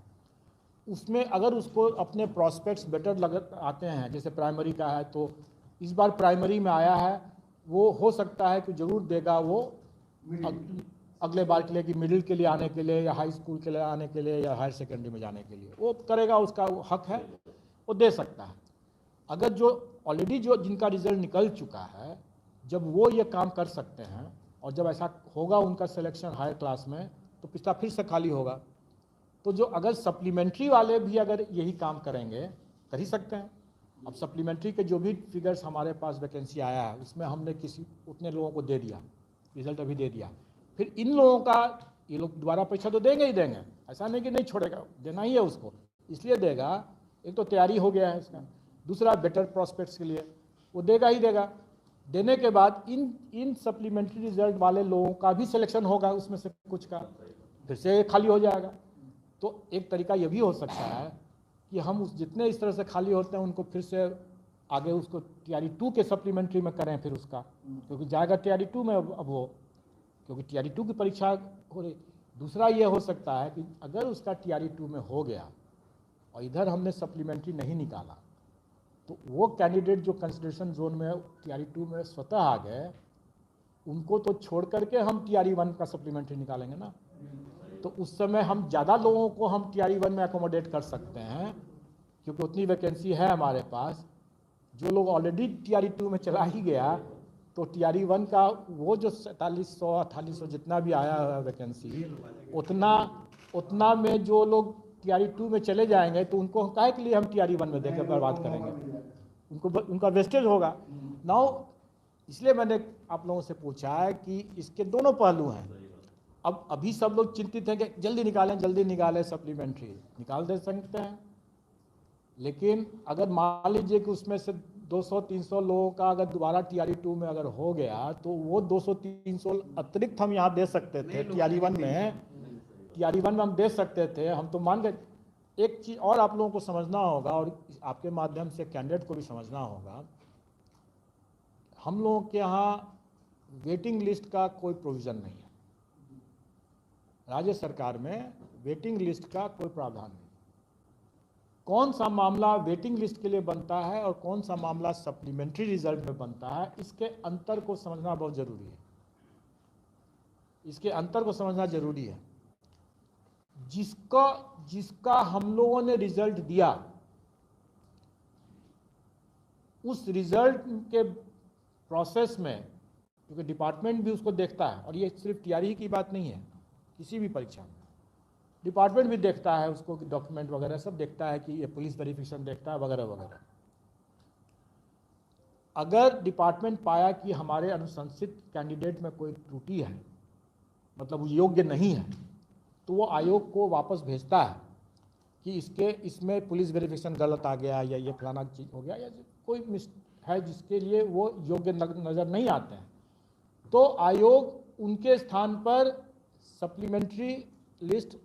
उसमें अगर उसको अपने प्रॉस्पेक्ट्स बेटर आते हैं, जैसे प्राइमरी का है तो इस बार प्राइमरी में आया है, वो हो सकता है कि ज़रूर देगा वो अगले बार के लिए कि मिडिल के लिए आने के लिए या हाई स्कूल के लिए आने के लिए या हायर सेकेंडरी में जाने के लिए वो करेगा, उसका हक है, वो दे सकता है। अगर जो ऑलरेडी जिनका रिजल्ट निकल चुका है, जब वो ये काम कर सकते हैं और जब ऐसा होगा उनका सिलेक्शन हायर क्लास में, तो पिछला फिर से खाली होगा। तो जो अगर सप्लीमेंट्री वाले भी अगर यही काम करेंगे कर ही सकते हैं। अब सप्लीमेंट्री के जो भी फिगर्स हमारे पास वैकेंसी आया है उसमें हमने उतने लोगों को दे दिया, रिजल्ट अभी दे दिया। फिर इन लोगों का ये लोग दोबारा परीक्षा तो देंगे ही देंगे, ऐसा नहीं कि नहीं छोड़ेगा, देना ही है उसको, इसलिए देगा। एक तो तैयारी हो गया है इसका, दूसरा बेटर प्रॉस्पेक्ट्स के लिए वो देगा ही देगा। देने के बाद इन सप्लीमेंट्री रिजल्ट वाले लोगों का भी सिलेक्शन होगा, उसमें से कुछ का फिर से खाली हो जाएगा। तो एक तरीका ये भी हो सकता है कि हम जितने इस तरह से खाली होते हैं उनको फिर से आगे उसको टीआरई 2 के सप्लीमेंट्री में करें फिर उसका, क्योंकि जाएगा टीआरई 2 में अब वो, क्योंकि टीआरई 2 की परीक्षा हो रही। दूसरा ये हो सकता है कि अगर उसका टीआरई 2 में हो गया और इधर हमने सप्लीमेंट्री नहीं निकाला, तो वो कैंडिडेट जो कंसिडरेशन जोन में टीआरई 2 में स्वतः आ गए, उनको तो छोड़ करके हम टीआरई 1 का सप्लीमेंट्री निकालेंगे ना, तो उस समय हम ज़्यादा लोगों को हम टीआरई 1 में अकोमोडेट कर सकते हैं, क्योंकि उतनी वैकेंसी है हमारे पास। जो लोग ऑलरेडी टीआरई 2 में चला ही गया, तो टीआरई 1 का वो जो 4700-4800 जितना भी आया है वैकेंसी, उतना में जो लोग टीआरई 2 में चले जाएंगे, तो उनको काहे के लिए हम टीआरई 1 में देकर बर्बाद करेंगे? उनका वेस्टेज होगा नाउ। इसलिए मैंने आप लोगों से पूछा है कि इसके दोनों पहलू हैं। अब अभी सब लोग चिंतित हैं कि जल्दी निकालें सप्लीमेंट्री, निकाल दे सकते हैं, लेकिन अगर मान लीजिए कि उसमें से 200-300 लोगों का अगर दोबारा टीआरई 2 में अगर हो गया, तो वो 200-300 अतिरिक्त हम यहाँ दे सकते थे टीआरई 1 में हम दे सकते थे। हम तो मान गए। एक चीज़ और आप लोगों को समझना होगा और आपके माध्यम से कैंडिडेट को भी समझना होगा, हम लोगों के यहाँ वेटिंग लिस्ट का कोई प्रोविज़न नहीं है। राज्य सरकार में वेटिंग लिस्ट का कोई प्रावधान नहीं। कौन सा मामला वेटिंग लिस्ट के लिए बनता है और कौन सा मामला सप्लीमेंट्री रिजल्ट में बनता है, इसके अंतर को समझना बहुत ज़रूरी है। इसके अंतर को समझना ज़रूरी है। जिसका हम लोगों ने रिजल्ट दिया, उस रिजल्ट के प्रोसेस में, क्योंकि डिपार्टमेंट भी उसको देखता है, और ये सिर्फ टीआरई की बात नहीं है, किसी भी परीक्षा में डिपार्टमेंट भी देखता है उसको, कि डॉक्यूमेंट वगैरह सब देखता है, कि ये पुलिस वेरिफिकेशन देखता है वगैरह वगैरह। अगर डिपार्टमेंट पाया कि हमारे अनुशंसित कैंडिडेट में कोई त्रुटि है, मतलब वो योग्य नहीं है, तो वो आयोग को वापस भेजता है कि इसमें पुलिस वेरिफिकेशन गलत आ गया या ये फलाना चीज़ हो गया या कोई मिस है जिसके लिए वो योग्य नज़र नहीं आते हैं, तो आयोग उनके स्थान पर सप्लीमेंट्री लिस्ट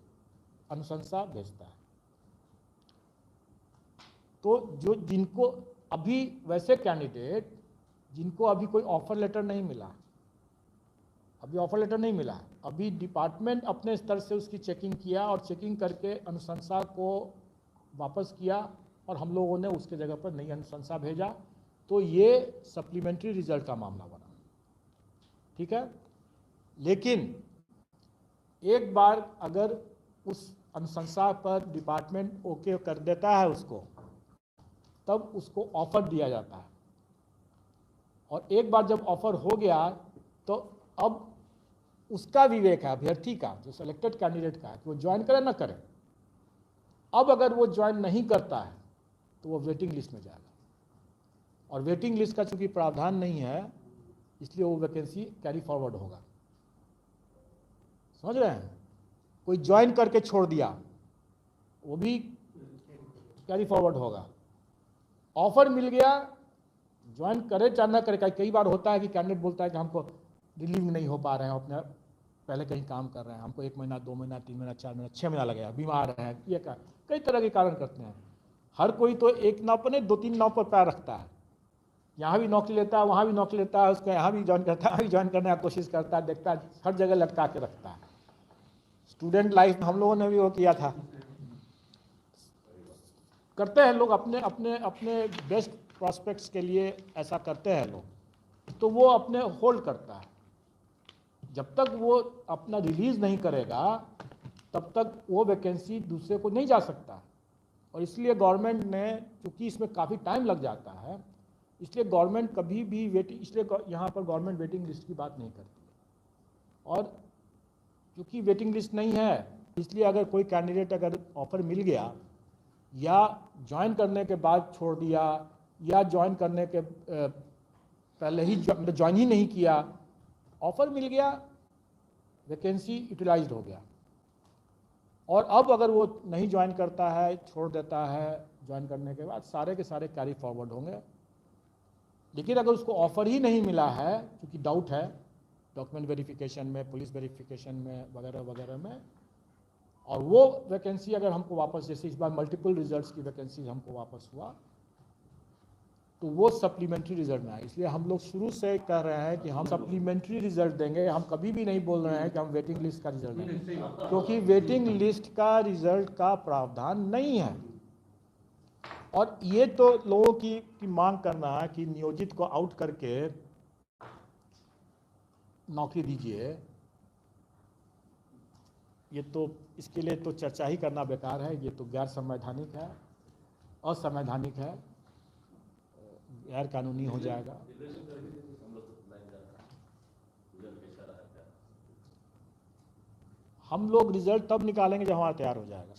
अनुशंसा भेजता है। तो जो जिनको अभी वैसे कैंडिडेट जिनको अभी कोई ऑफर लेटर नहीं मिला, अभी डिपार्टमेंट अपने स्तर से उसकी चेकिंग किया और चेकिंग करके अनुशंसा को वापस किया और हम लोगों ने उसके जगह पर नई अनुशंसा भेजा, तो ये सप्लीमेंट्री रिजल्ट का मामला बना। ठीक है, लेकिन एक बार अगर उस अनुशंसा पर डिपार्टमेंट ओके कर देता है उसको, तब उसको ऑफर दिया जाता है। और एक बार जब ऑफर हो गया तो अब उसका विवेक है, अभ्यर्थी का, जो सिलेक्टेड कैंडिडेट का है, कि वो ज्वाइन करे ना करे। अब अगर वो ज्वाइन नहीं करता है तो वो वेटिंग लिस्ट में जाएगा, और वेटिंग लिस्ट का चूंकि प्रावधान नहीं है इसलिए वो वैकेंसी कैरी फॉरवर्ड होगा। समझ रहे हैं? कोई ज्वाइन करके छोड़ दिया वो भी कैरी फॉरवर्ड होगा। ऑफर मिल गया, ज्वाइन करे चाहे ना करे, कई बार होता है कि कैंडिडेट बोलता है कि हमको रिलीव नहीं हो पा रहे हैं, अपने पहले कहीं काम कर रहे हैं, हमको 1 महीना 2 महीना 3 महीना 4 महीना 6 महीना लगेगा, बीमार हैं, ये कई तरह के कारण करते हैं। हर कोई तो एक नाव पर नहीं 2-3 नाव पर पैर रखता है, यहाँ भी नौकरी लेता है, वहाँ भी नौकरी लेता है, उसको यहाँ भी ज्वाइन करता है, वहाँ भी ज्वाइन करने की कोशिश करता है, देखता है, हर जगह लटका के रखता है। स्टूडेंट लाइफ में हम लोगों ने भी वो किया था। करते हैं लोग अपने अपने अपने बेस्ट प्रॉस्पेक्ट्स के लिए, ऐसा करते हैं लोग, तो वो अपने होल्ड करता है। जब तक वो अपना रिलीज नहीं करेगा तब तक वो वैकेंसी दूसरे को नहीं जा सकता। और इसलिए गवर्नमेंट ने, क्योंकि इसमें काफ़ी टाइम लग जाता है, इसलिए गवर्नमेंट कभी भी इसलिए यहाँ पर गवर्नमेंट वेटिंग लिस्ट की बात नहीं करती। और क्योंकि वेटिंग लिस्ट नहीं है, इसलिए अगर कोई कैंडिडेट अगर ऑफर मिल गया या ज्वाइन करने के बाद छोड़ दिया या ज्वाइन करने के पहले ही ज्वाइन ही नहीं किया, ऑफर मिल गया, वैकेंसी यूटिलाइज्ड हो गया, और अब अगर वो नहीं ज्वाइन करता है, छोड़ देता है, ज्वाइन करने के बाद सारे के सारे कैरी फॉरवर्ड होंगे। लेकिन अगर उसको ऑफर ही नहीं मिला है, क्योंकि डाउट है डॉक्यूमेंट वेरिफिकेशन में, पुलिस वेरिफिकेशन में, वगैरह वगैरह में, और वो वैकेंसी अगर हमको वापस, जैसे इस बार मल्टीपल रिजल्ट्स की वैकेंसी हमको वापस हुआ, तो वो सप्लीमेंट्री रिजल्ट में आए। इसलिए हम लोग शुरू से कह रहे हैं कि हम सप्लीमेंट्री रिजल्ट देंगे, हम कभी भी नहीं बोल रहे हैं कि हम वेटिंग लिस्ट का रिजल्ट देंगे, क्योंकि वेटिंग लिस्ट का रिजल्ट का प्रावधान नहीं है। और ये तो लोगों की मांग करना है कि नियोजित को आउट करके नौकरी दीजिए, ये तो इसके लिए तो चर्चा ही करना बेकार है। ये तो गैर संवैधानिक है, असंवैधानिक है, गैर कानूनी हो जाएगा। हम लोग रिजल्ट तब निकालेंगे जब हमारा तैयार हो जाएगा।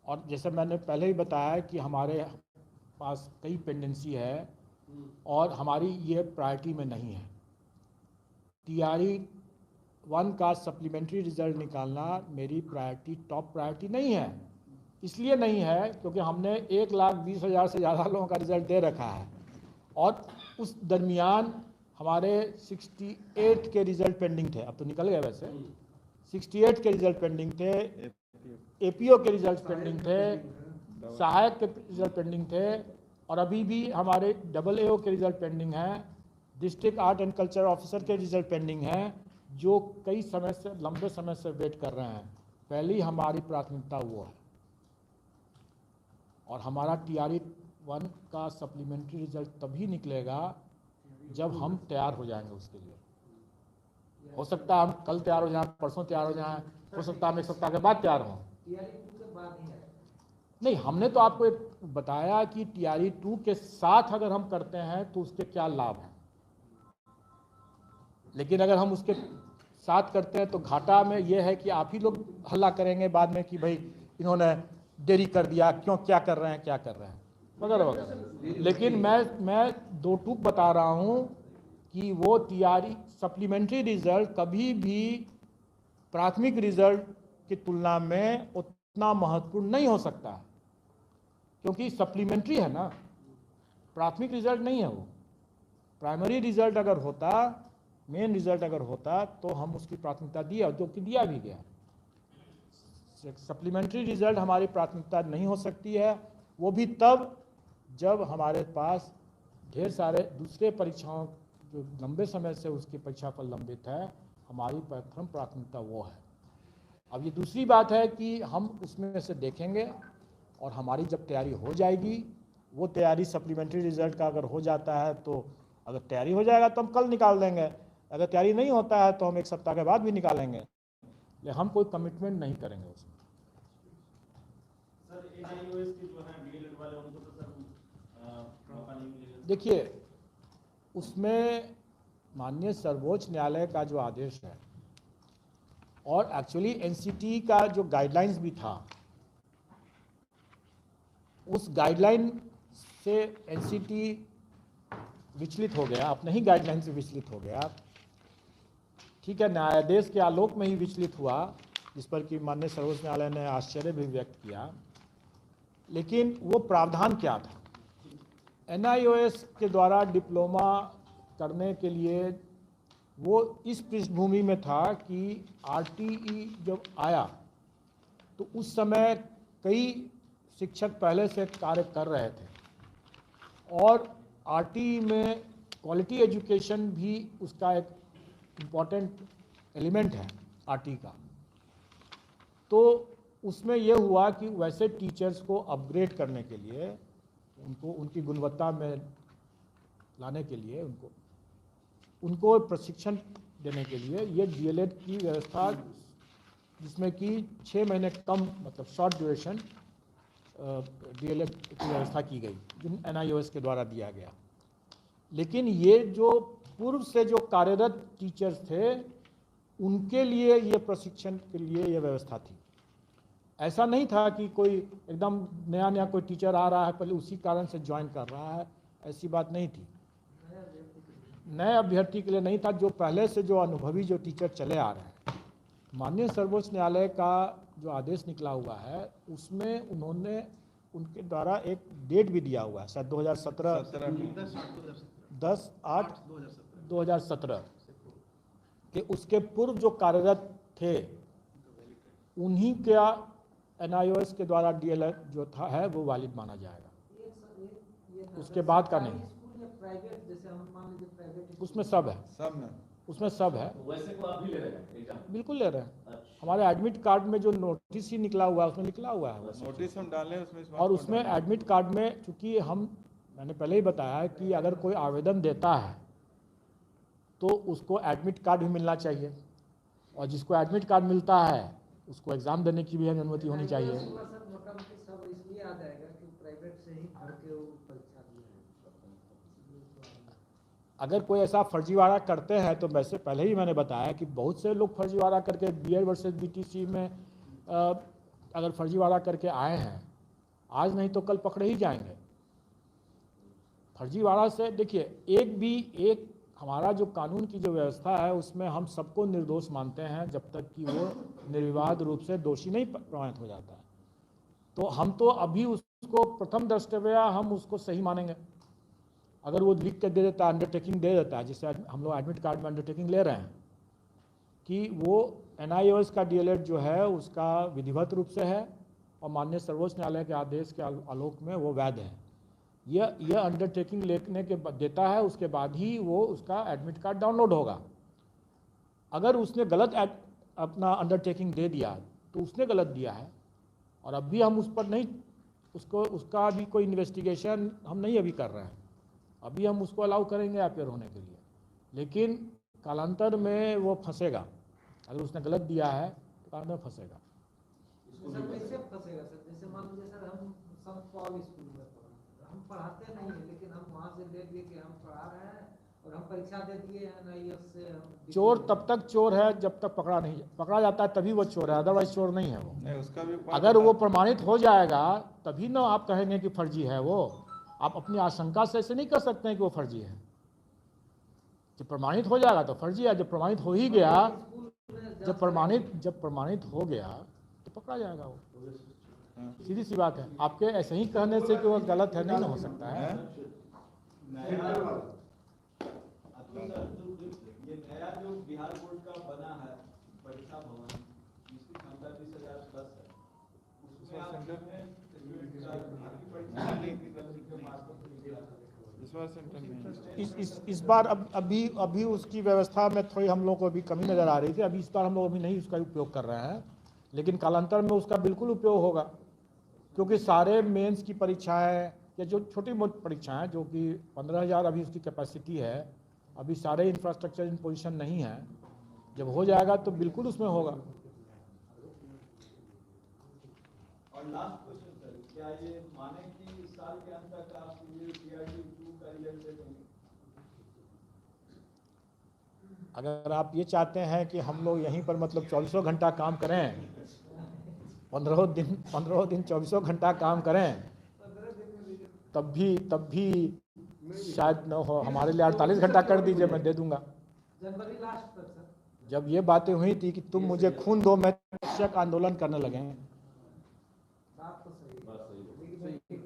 और जैसे मैंने पहले ही बताया कि हमारे पास कई पेंडेंसी है और हमारी ये प्रायोरिटी में नहीं है। TRE 1 का सप्लीमेंट्री रिजल्ट निकालना मेरी प्रायोरिटी, टॉप प्रायोरिटी नहीं है। इसलिए नहीं है क्योंकि हमने 1,20,000 से ज़्यादा लोगों का रिज़ल्ट दे रखा है, और उस दरमियान हमारे 68 के रिज़ल्ट पेंडिंग थे। अब तो निकल गए वैसे, 68 के रिज़ल्ट पेंडिंग थे, APO के रिज़ल्ट पेंडिंग थे, सहायक के रिज़ल्ट पेंडिंग थे, और अभी भी हमारे AAO के रिज़ल्ट पेंडिंग हैं, district art and culture officer के रिज़ल्ट पेंडिंग हैं, जो कई समय से, लंबे समय से वेट कर रहे हैं। पहली हमारी प्राथमिकता वो है। और हमारा TRE 1 का सप्लीमेंट्री रिजल्ट तभी निकलेगा जब हम तैयार हो जाएंगे उसके लिए। हो सकता है हम कल तैयार हो जाएं, परसों तैयार हो जाएं, हो सकता है हम 1 सप्ताह के बाद तैयार हों। नहीं, हमने तो आपको एक बताया कि TRE 2 के साथ अगर हम करते हैं तो उसके क्या लाभ हैं, लेकिन अगर हम उसके साथ करते हैं तो घाटा में ये है कि आप ही लोग हल्ला करेंगे बाद में कि भाई इन्होंने देरी कर दिया, क्यों, क्या कर रहे हैं वगैरह वगैरह। लेकिन मैं 2 टूक बता रहा हूँ कि वो TRE सप्लीमेंट्री रिजल्ट कभी भी प्राथमिक रिजल्ट की तुलना में उतना महत्वपूर्ण नहीं हो सकता है, क्योंकि सप्लीमेंट्री है ना, प्राथमिक रिजल्ट नहीं है वो। प्राइमरी रिजल्ट अगर होता, मेन रिजल्ट अगर होता तो हम उसकी प्राथमिकता दिया, जो कि दिया भी गया। सप्लीमेंट्री रिजल्ट हमारी प्राथमिकता नहीं हो सकती है, वो भी तब जब हमारे पास ढेर सारे दूसरे परीक्षाओं जो लंबे समय से उसकी परीक्षा पर लंबित है, हमारी प्रथम प्राथमिकता वो है। अब ये दूसरी बात है कि हम उसमें से देखेंगे और हमारी जब तैयारी हो जाएगी, वो तैयारी सप्लीमेंट्री रिजल्ट का अगर हो जाता है तो अगर तैयारी हो जाएगा तो हम कल निकाल देंगे, अगर तैयारी नहीं होता है तो हम 1 सप्ताह के बाद भी निकालेंगे, लेकिन हम कोई कमिटमेंट नहीं करेंगे उसमें। देखिए, उसमें माननीय सर्वोच्च न्यायालय का जो आदेश है और एक्चुअली एनसीटी का जो गाइडलाइंस भी था, उस गाइडलाइन से एनसीटी विचलित हो गया, अपने ही गाइडलाइन से विचलित हो गया। ठीक है, न्यायाधीश के आलोक में ही विचलित हुआ, जिस पर कि माननीय सर्वोच्च न्यायालय ने आश्चर्य भी व्यक्त किया। लेकिन वो प्रावधान क्या था? एनआईओएस के द्वारा डिप्लोमा करने के लिए वो इस पृष्ठभूमि में था कि आरटीई जब आया तो उस समय कई शिक्षक पहले से कार्य कर रहे थे और आरटीई में क्वालिटी एजुकेशन भी उसका एक इम्पॉर्टेंट एलिमेंट है आरटीई का। तो उसमें यह हुआ कि वैसे टीचर्स को अपग्रेड करने के लिए, उनको उनकी गुणवत्ता में लाने के लिए, उनको प्रशिक्षण देने के लिए ये डीएलएड की व्यवस्था, जिसमें कि 6 महीने कम, मतलब शॉर्ट ड्यूरेशन डीएलएड की व्यवस्था की गई, जो एनआईओएस के द्वारा दिया गया। लेकिन ये जो पूर्व से जो कार्यरत टीचर्स थे, उनके लिए ये प्रशिक्षण के लिए ये व्यवस्था थी। ऐसा नहीं था कि कोई एकदम नया नया कोई टीचर आ रहा है, पहले उसी कारण से ज्वाइन कर रहा है, ऐसी बात नहीं थी। नए अभ्यर्थी के लिए नहीं था, जो पहले से जो अनुभवी जो टीचर चले आ रहे हैं। माननीय सर्वोच्च न्यायालय का जो आदेश निकला हुआ है, उसमें उन्होंने उनके द्वारा एक डेट भी दिया हुआ है, शायद 10/8/2017 के उसके पूर्व जो कार्यरत थे, उन्हीं का एनआईओएस के द्वारा डीएलएड जो था है वो वैलिड माना जाएगा, उसके बाद का नहीं। उसमें सब है, उसमें सब है। वैसे को आप भी ले रहे हैं? बिल्कुल ले रहे हैं। हमारे एडमिट कार्ड में जो नोटिस ही निकला हुआ है, उसमें निकला हुआ है नोटिस हम डालें उसमें, और उसमें एडमिट कार्ड में, चूंकि मैंने पहले ही बताया कि अगर कोई आवेदन देता है तो उसको एडमिट कार्ड भी मिलना चाहिए, और जिसको एडमिट कार्ड मिलता है उसको एग्ज़ाम देने की भी अनुमति होनी चाहिए। अगर कोई ऐसा फर्जीवाड़ा करते हैं तो वैसे पहले ही मैंने बताया कि बहुत से लोग फर्जीवाड़ा करके बीएड वर्सेस बीटीसी में अगर फर्जीवाड़ा करके आए हैं, आज नहीं तो कल पकड़े ही जाएंगे। फर्जीवाड़ा से देखिए, एक हमारा जो कानून की जो व्यवस्था है उसमें हम सबको निर्दोष मानते हैं जब तक कि वो निर्विवाद रूप से दोषी नहीं प्रमाणित हो जाता है। तो हम तो अभी उसको प्रथम दृष्टया हम उसको सही मानेंगे। अगर वो लिख के दे देता है, अंडरटेकिंग दे देता है, जिससे हम लोग एडमिट कार्ड में अंडरटेकिंग ले रहे हैं कि वो एनआईओएस का डीएलएड जो है उसका विधिवत रूप से है और माननीय सर्वोच्च न्यायालय के आदेश के आलोक में वो वैध है, यह अंडरटेकिंग लेने के देता है, उसके बाद ही वो उसका एडमिट कार्ड डाउनलोड होगा। अगर उसने गलत अपना अंडरटेकिंग दे दिया तो उसने गलत दिया है, और अब भी हम उस पर नहीं, उसका अभी कोई इन्वेस्टिगेशन हम नहीं अभी कर रहे हैं, अभी हम उसको अलाउ करेंगे अपेयर होने के लिए, लेकिन कालांतर में वो फंसेगा। अगर उसने गलत दिया है तो कालांतर में फंसेगा। कैसे फंसेगा सर? जैसे मान लीजिए सर, हम संत पॉल स्कूल में हम पढ़ाते नहीं है, लेकिन हम वहाँ से ले लिए कि हम पढ़ा रहे हैं और हम परीक्षा दे दिए एनआईओएस से। चोर तब तक चोर है जब तक पकड़ा जाता है, तभी वो चोर है, अदरवाइज चोर नहीं है वो। नहीं, उसका भी अगर वो प्रमाणित हो जाएगा तभी ना आप कहेंगे कि फर्जी है वो। आप अपनी आशंका से ऐसे नहीं कर सकते हैं कि वो फर्जी है। जब प्रमाणित हो जाएगा तो फर्जी है, जब प्रमाणित हो ही गया, जब प्रमाणित हो गया तो पकड़ा जाएगा वो। हाँ। सीधी सी बात है। आपके ऐसे ही कहने से कि वो गलत है नहीं हो सकता है। नया ये नया जो बिहार बोर्ड का बना है परीक्षा भवन, जिसकी क्षमता 20,000 प्लस है, उसमें आप इस बार अभी उसकी व्यवस्था में थोड़ी हम लोग को अभी कमी नज़र आ रही थी। अभी इस बार हम लोग अभी नहीं उसका उपयोग कर रहे हैं, लेकिन कालांतर में उसका बिल्कुल उपयोग होगा, क्योंकि सारे मेंस की परीक्षाएं या जो छोटी मोटी परीक्षाएं जो कि 15,000 अभी उसकी कैपेसिटी है, अभी सारे इंफ्रास्ट्रक्चर इन पोजीशन नहीं है। जब हो जाएगा तो बिल्कुल उसमें होगा। और लास्ट क्वेश्चन सर, क्या ये माने कि इस साल के अंत तक आप ये PRT 2 का रिजल्ट दे देंगे? अगर आप ये चाहते हैं कि हम लोग यहीं पर मतलब 24 घंटा काम करें, 15 दिन 24 घंटा काम करें, तब भी शायद न हो। हमारे लिए 48 घंटा कर दीजिए, मैं दे दूंगा। जनवरी लास्ट तक सर। जब ये बातें हुई थी कि तुम मुझे खून दो, मैं शिक्षक आंदोलन करने लगे। बात तो सही है।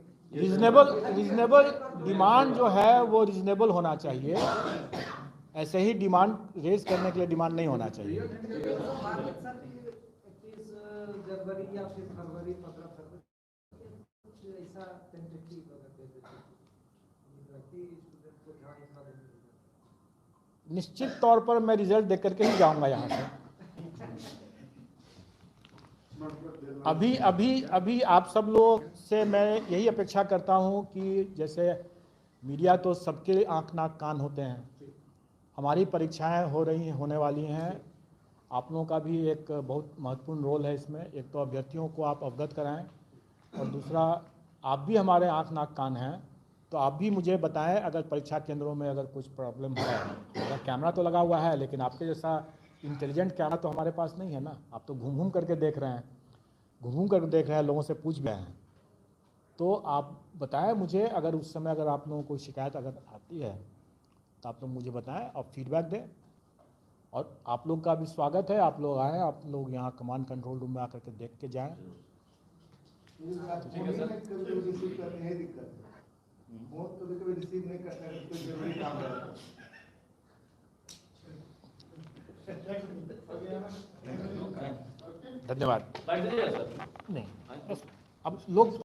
रीजनेबल डिमांड जो है वो रीजनेबल होना चाहिए। ऐसे ही डिमांड रेज करने के लिए डिमांड नहीं होना चाहिए। 21 जनवरी या फिर फरवरी 15 फरवरी कुछ ऐसा टेंटेटिव अगर दे देते स्टूडेंट को ध्यान इतना देने। निश्चित तौर पर मैं रिजल्ट देख करके ही जाऊंगा यहाँ से। अभी आप सब लोग से मैं यही अपेक्षा करता हूँ कि जैसे मीडिया तो सबके आँख नाक कान होते हैं, हमारी परीक्षाएं होने वाली हैं। आप लोगों का भी एक बहुत महत्वपूर्ण रोल है इसमें। एक तो अभ्यर्थियों को आप अवगत कराएं, और दूसरा आप भी हमारे आँख नाक कान हैं, तो आप भी मुझे बताएं अगर परीक्षा केंद्रों में अगर कुछ प्रॉब्लम है। अगर कैमरा तो लगा हुआ है, लेकिन आपके जैसा इंटेलिजेंट कैमरा तो हमारे पास नहीं है ना। आप तो घूम करके देख रहे हैं, लोगों से पूछ रहे हैं। तो आप बताएं मुझे, अगर उस समय अगर आप लोगों को शिकायत अगर आती है तो आप लोग मुझे बताएं और फीडबैक दें। और आप लोग का भी स्वागत है, आप लोग आएँ, आप लोग यहाँ कमांड कंट्रोल रूम में आकर के देख के जाएँ। ठीक है सर। कभी रिसीव करने है दिक्कत है, बहुत कभी रिसीव नहीं करता है, कोई जरूरी काम है। धन्यवाद। बैठ जाइए सर। नहीं, अब लोग